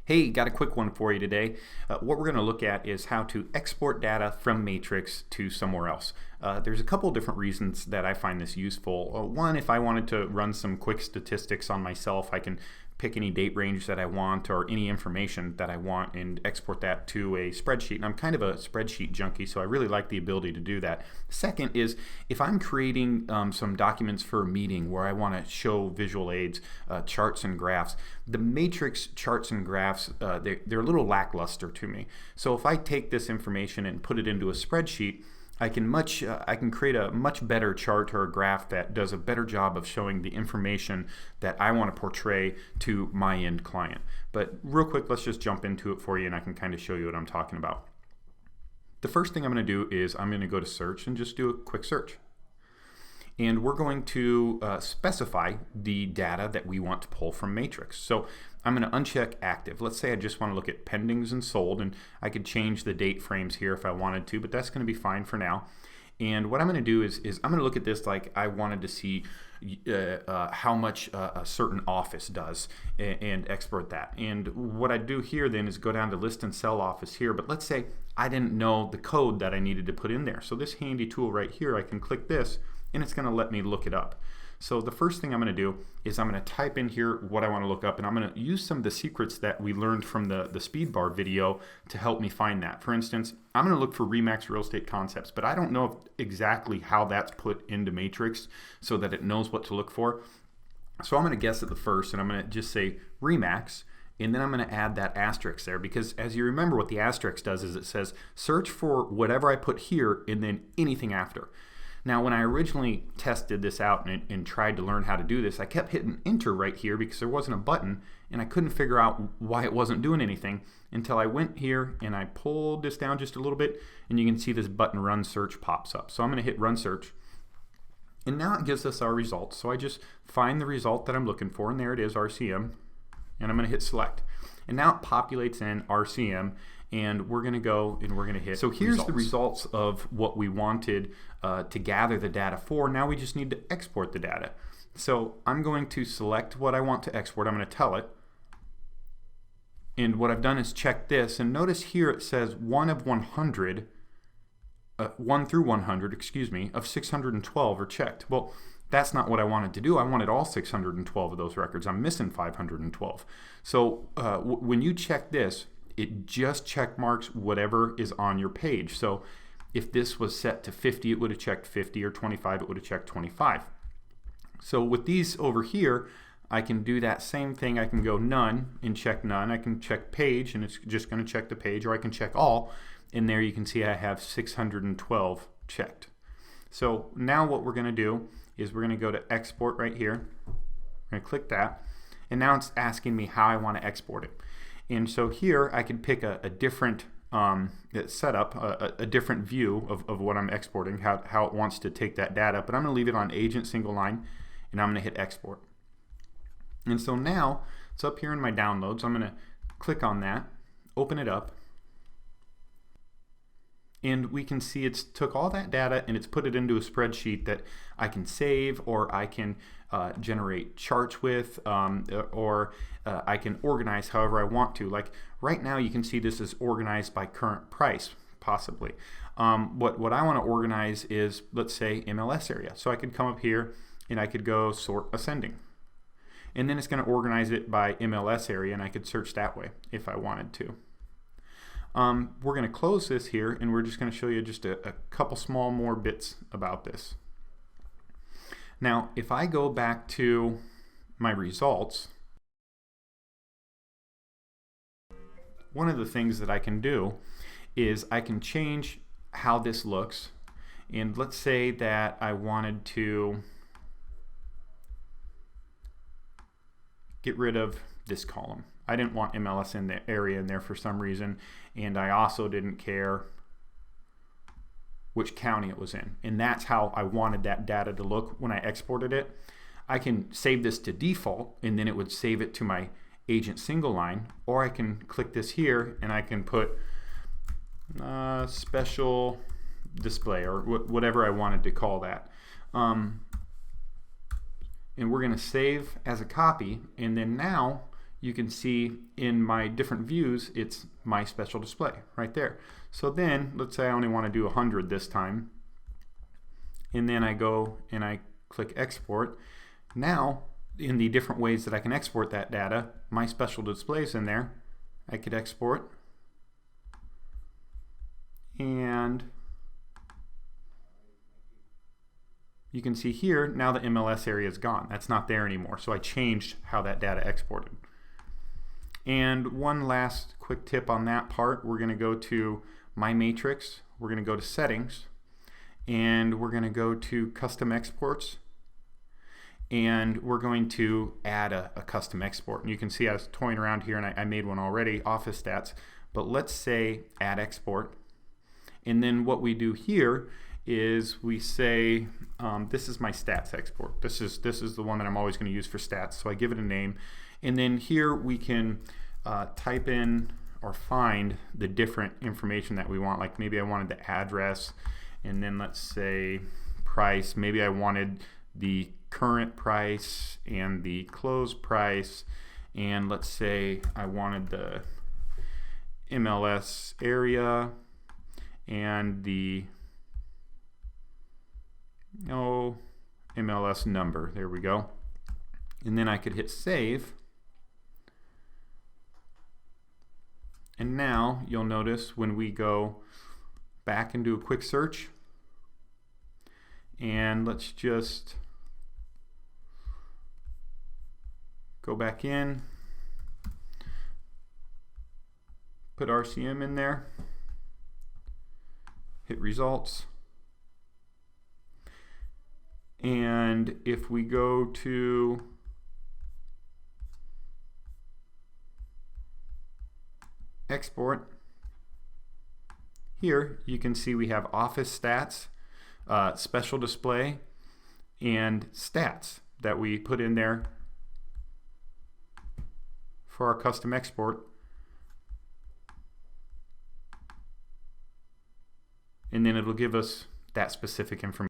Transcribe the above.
Hey, got a quick one for you today. What we're going to look at is how to export data from Matrix to somewhere else. There's a couple different reasons that I find this useful. One, if I wanted to run some quick statistics on myself, I can pick any date range that I want or any information that I want and export that to a spreadsheet. And I'm kind of a spreadsheet junkie, so I really like the ability to do that. Second is if I'm creating some documents for a meeting where I want to show visual aids, charts and graphs, the Matrix charts and graphs, they're a little lackluster to me. So if I take this information and put it into a spreadsheet, I can create a much better chart or a graph that does a better job of showing the information that I want to portray to my end client. But real quick, let's just jump into it for you and I can kind of show you what I'm talking about. The first thing I'm going to do is I'm going to go to search and just do a quick search. And we're going to specify the data that we want to pull from Matrix. So I'm going to uncheck active. Let's say I just want to look at pendings and sold, and I could change the date frames here if I wanted to, but that's going to be fine for now. And what I'm going to do is I'm going to look at this like I wanted to see how much a certain office does and export that. And what I do here then is go down to list and sell office here, but let's say I didn't know the code that I needed to put in there. So this handy tool right here, I can click this and it's going to let me look it up. So the first thing I'm going to do is I'm going to type in here what I want to look up, and I'm going to use some of the secrets that we learned from the speed bar video to help me find that. For instance, I'm going to look for RE/MAX real estate concepts, but I don't know exactly how that's put into Matrix so that it knows what to look for. So I'm going to guess at the first, and I'm going to just say RE/MAX, and then I'm going to add that asterisk there, because as you remember what the asterisk does is it says search for whatever I put here and then anything after. Now, when I originally tested this out and tried to learn how to do this, I kept hitting enter right here because there wasn't a button and I couldn't figure out why it wasn't doing anything until I went here and I pulled this down just a little bit, and you can see this button run search pops up. So I'm going to hit run search, and now it gives us our results. So I just find the result that I'm looking for, and there it is, RCM, and I'm going to hit select. And now it populates in RCM, and we're going to go and we're going to hit. So here's the results of what we wanted to gather the data for. Now we just need to export the data. So I'm going to select what I want to export. I'm going to tell it. And what I've done is check this, and notice here it says 1 through 100, excuse me, of 612 are checked. Well, that's not what I wanted to do. I wanted all 612 of those records. I'm missing 512. So when you check this, it just check marks whatever is on your page. So if this was set to 50, it would have checked 50, or 25, it would have checked 25. So with these over here, I can do that same thing. I can go none and check none. I can check page, and it's just going to check the page, or I can check all, and there you can see I have 612 checked. So now what we're going to do is we're going to go to export right here. I'm going to click that, and now it's asking me how I want to export it. And so here I could pick a different setup, a different view of what I'm exporting, how it wants to take that data, but I'm going to leave it on agent single line, and I'm going to hit export. And so now it's up here in my downloads. I'm going to click on that, open it up, and we can see it's took all that data and it's put it into a spreadsheet that I can save, or I can generate charts with, or I can organize however I want to. Like right now you can see this is organized by current price, possibly. What I want to organize is, let's say, MLS area. So I could come up here and I could go sort ascending. And then it's going to organize it by MLS area, and I could search that way if I wanted to. We're going to close this here, and we're just going to show you just a couple small more bits about this. Now, if I go back to my results, one of the things that I can do is I can change how this looks. And let's say that I wanted to get rid of this column. I didn't want MLS in the area in there for some reason, and I also didn't care which county it was in. And that's how I wanted that data to look when I exported it. I can save this to default, and then it would save it to my agent single line, or I can click this here and I can put special display, or whatever I wanted to call that. And we're going to save as a copy, and then now you can see in my different views, it's my special display right there. So then, let's say I only want to do 100 this time. And then I go and I click export. Now, in the different ways that I can export that data, my special display is in there. I could export. And you can see here, now the MLS area is gone. That's not there anymore. So I changed how that data exported. And one last quick tip on that part, we're going to go to My Matrix, we're going to go to Settings, and we're going to go to Custom Exports, and we're going to add a custom export. And you can see I was toying around here and I made one already, Office Stats, but let's say Add Export. And then what we do here is we say, this is my stats export. This is the one that I'm always going to use for stats. So I give it a name. And then here we can type in or find the different information that we want. Like maybe I wanted the address, and then let's say price. Maybe I wanted the current price and the close price. And let's say I wanted the MLS area and the MLS number. There we go. And then I could hit save. And now you'll notice when we go back and do a quick search, and let's just go back in, put RCM in there, hit results, and if we go to export, here you can see we have Office Stats, Special Display, and Stats that we put in there for our custom export. And then it'll give us that specific information.